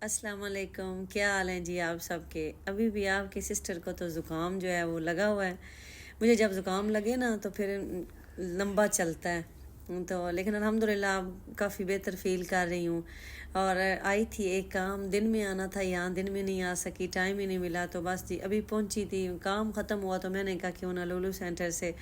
अस्सलाम वालेकुम। क्या हाल है जी आप सबके। अभी भी आपकी सिस्टर को तो ज़ुकाम जो है वो लगा हुआ है। मुझे जब ज़ुकाम लगे ना तो फिर लंबा चलता है तो लेकिन अल्हम्दुलिल्लाह अब काफ़ी बेहतर फ़ील कर रही हूँ। और आई थी एक काम, दिन में आना था, यहाँ दिन में नहीं आ सकी, टाइम ही नहीं मिला। तो बस जी अभी पहुँची थी, काम ख़त्म हुआ तो मैंने कहा क्यों ना लुलु सेंटर से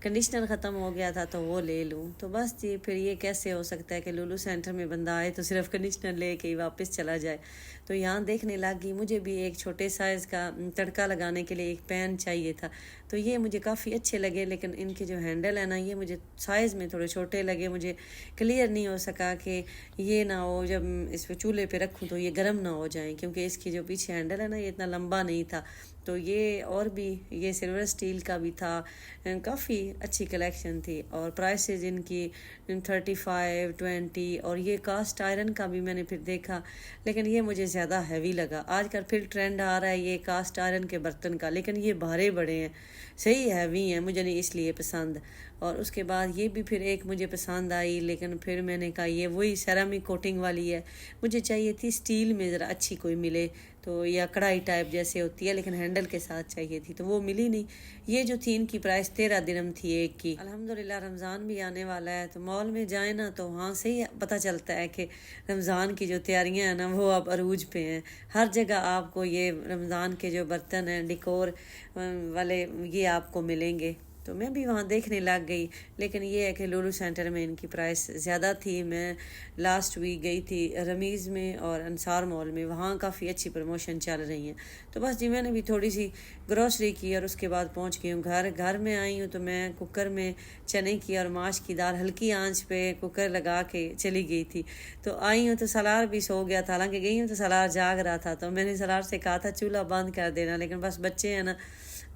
कंडीशनर ख़त्म हो गया था तो वो ले लूँ। तो बस जी फिर ये कैसे हो सकता है कि लुलु सेंटर में बंदा आए तो सिर्फ कंडीशनर ले के ही वापस चला जाए। तो यहाँ देखने लगी, मुझे भी एक छोटे साइज़ का तड़का लगाने के लिए एक पैन चाहिए था। तो ये मुझे काफ़ी अच्छे लगे, लेकिन इनके जो हैंडल है ना ये मुझे साइज़ में थोड़े छोटे लगे। मुझे क्लियर नहीं हो सका कि ये ना हो जब इस चूल्हे पे रखूँ तो ये गर्म ना हो जाए, क्योंकि इसकी जो पीछे हैंडल है ना ये इतना लंबा नहीं था। तो ये और भी ये सिल्वर स्टील का भी था। काफ़ी अच्छी कलेक्शन थी और प्राइसेस इनकी 35, 20। और ये कास्ट आयरन का भी मैंने फिर देखा, लेकिन ये मुझे ज़्यादा हैवी लगा। आजकल फिर ट्रेंड आ रहा है ये कास्ट आयरन के बर्तन का, लेकिन ये भारे बड़े हैं, सही हैवी हैं, मुझे नहीं इसलिए पसंद। और उसके बाद ये भी फिर एक मुझे पसंद आई, लेकिन फिर मैंने कहा ये वही सेरामिक कोटिंग वाली है, मुझे चाहिए थी स्टील में ज़रा अच्छी कोई मिले तो, या कढ़ाई टाइप जैसे होती है लेकिन हैंडल के साथ चाहिए थी, तो वो मिली नहीं। ये जो थी इनकी प्राइस 13 दिरहम थी एक की। अल्हम्दुलिल्लाह रमज़ान भी आने वाला है तो मॉल में जाए ना तो वहाँ से ही पता चलता है कि रमज़ान की जो तैयारियाँ हैं ना वो अब अरूज पे हैं। हर जगह आपको ये रमज़ान के जो बर्तन हैं डेकोर वाले ये आपको मिलेंगे। तो मैं भी वहाँ देखने लग गई, लेकिन ये है कि लुलु सेंटर में इनकी प्राइस ज़्यादा थी। मैं लास्ट वीक गई थी रमीज़ में और अंसार मॉल में, वहाँ काफ़ी अच्छी प्रमोशन चल रही हैं। तो बस जी मैंने भी थोड़ी सी ग्रॉसरी की और उसके बाद पहुँच गई हूँ घर में आई हूँ तो मैं कुकर में चने की और माश की दाल हल्की आंच पे कुकर लगा के चली गई थी। तो आई हूँ तो सलार भी सो गया था, हालांकि गई हूँ तो सलार जाग रहा था। तो मैंने सलार से कहा था चूल्हा बंद कर देना, लेकिन बस बच्चे हैं ना,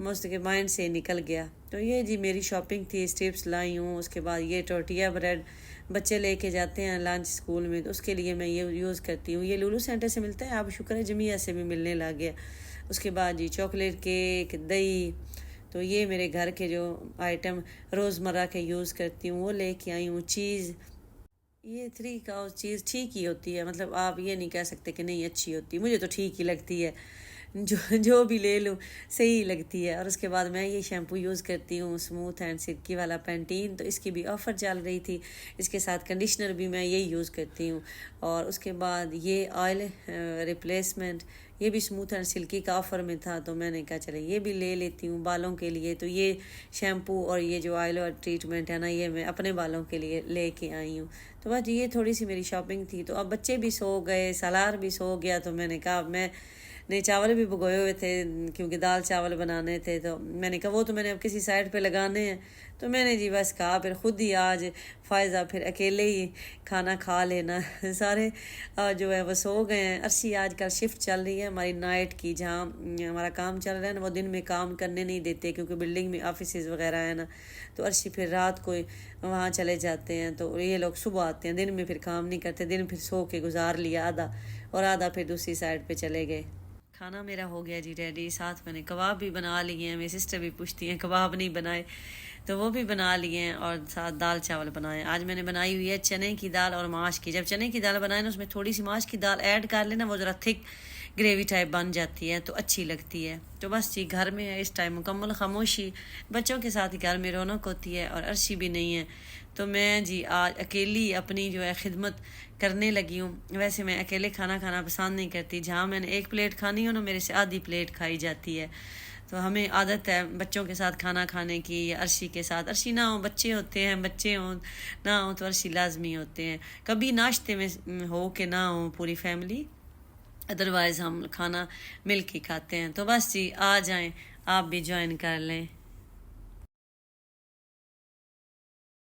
मस्त के माइंड से निकल गया। तो ये जी मेरी शॉपिंग थी, स्ट्रिप्स लाई हूँ। उसके बाद ये टोटिया ब्रेड बच्चे लेके जाते हैं लंच स्कूल में, तो उसके लिए मैं ये यूज़ करती हूँ। ये लुलु सेंटर से मिलता है, अब शुक्र है जमिया से भी मिलने लग गया। उसके बाद जी चॉकलेट केक, दही, तो ये मेरे घर के जो आइटम रोज़मर्रा के यूज़ करती हूँ वो लेके आई हूँ। चीज़, ये 3 का चीज़ ठीक ही होती है, मतलब आप ये नहीं कह सकते कि नहीं अच्छी होती, मुझे तो ठीक ही लगती है। जो भी ले लूँ सही लगती है। और उसके बाद मैं ये शैम्पू यूज़ करती हूँ स्मूथ एंड सिल्की वाला पैंटीन, तो इसकी भी ऑफ़र चल रही थी। इसके साथ कंडीशनर भी मैं यही यूज़ करती हूँ। और उसके बाद ये ऑयल रिप्लेसमेंट, ये भी स्मूथ एंड सिल्की का ऑफ़र में था, तो मैंने कहा चले ये भी ले लेती हूँ बालों के लिए। तो ये शैम्पू और ये जो ऑयल और ट्रीटमेंट है ना ये मैं अपने बालों के लिए लेके आई हूँ। तो बस ये थोड़ी सी मेरी शॉपिंग थी। तो अब बच्चे भी सो गए, सलार भी सो गया, तो मैंने कहा मैं नहीं, चावल भी भिगोए हुए थे क्योंकि दाल चावल बनाने थे। तो मैंने कहा वो तो मैंने अब किसी साइड पे लगाने हैं, तो मैंने जी बस कहा फिर खुद ही आज फ़ायज़ा फिर अकेले ही खाना खा लेना। सारे जो है वो सो गए हैं। अर्शी आजकल शिफ्ट चल रही है हमारी नाइट की, जहाँ हमारा काम चल रहा है ना वो दिन में काम करने नहीं देते, क्योंकि बिल्डिंग में ऑफिस वगैरह है ना। तो अर्शी फिर रात को वहाँ चले जाते हैं, तो ये लोग सुबह आते हैं, दिन में फिर काम नहीं करते, दिन फिर सो के गुजार लिया आधा, और आधा फिर दूसरी साइड पे चले गए। खाना मेरा हो गया जी रेडी, साथ मैंने कबाब भी बना लिए हैं। मेरी सिस्टर भी पूछती हैं कबाब नहीं बनाए, तो वो भी बना लिए हैं, और साथ दाल चावल बनाए। आज मैंने बनाई हुई है चने की दाल और माश की। जब चने की दाल बनाए ना उसमें थोड़ी सी माश की दाल ऐड कर लेना, वो ज़रा थिक ग्रेवी टाइप बन जाती है तो अच्छी लगती है। तो बस जी घर में है इस टाइम मुकम्मल खामोशी, बच्चों के साथ ही घर में रौनक होती है, और अर्शी भी नहीं है। तो मैं जी आज अकेली अपनी जो है खिदमत करने लगी हूँ। वैसे मैं अकेले खाना खाना पसंद नहीं करती, जहाँ मैंने एक प्लेट खानी हो ना मेरे से आधी प्लेट खाई जाती है। तो हमें आदत है बच्चों के साथ खाना खाने की, या अर्शी के साथ। अर्शी ना हो बच्चे होते हैं, बच्चे हों ना हो तो अर्शी लाजमी होते हैं। कभी नाश्ते में हो कि ना हो पूरी फैमिली, अदरवाइज़ हम खाना मिल के खाते हैं। तो बस जी आ जाएं, आप भी ज्वाइन कर लें।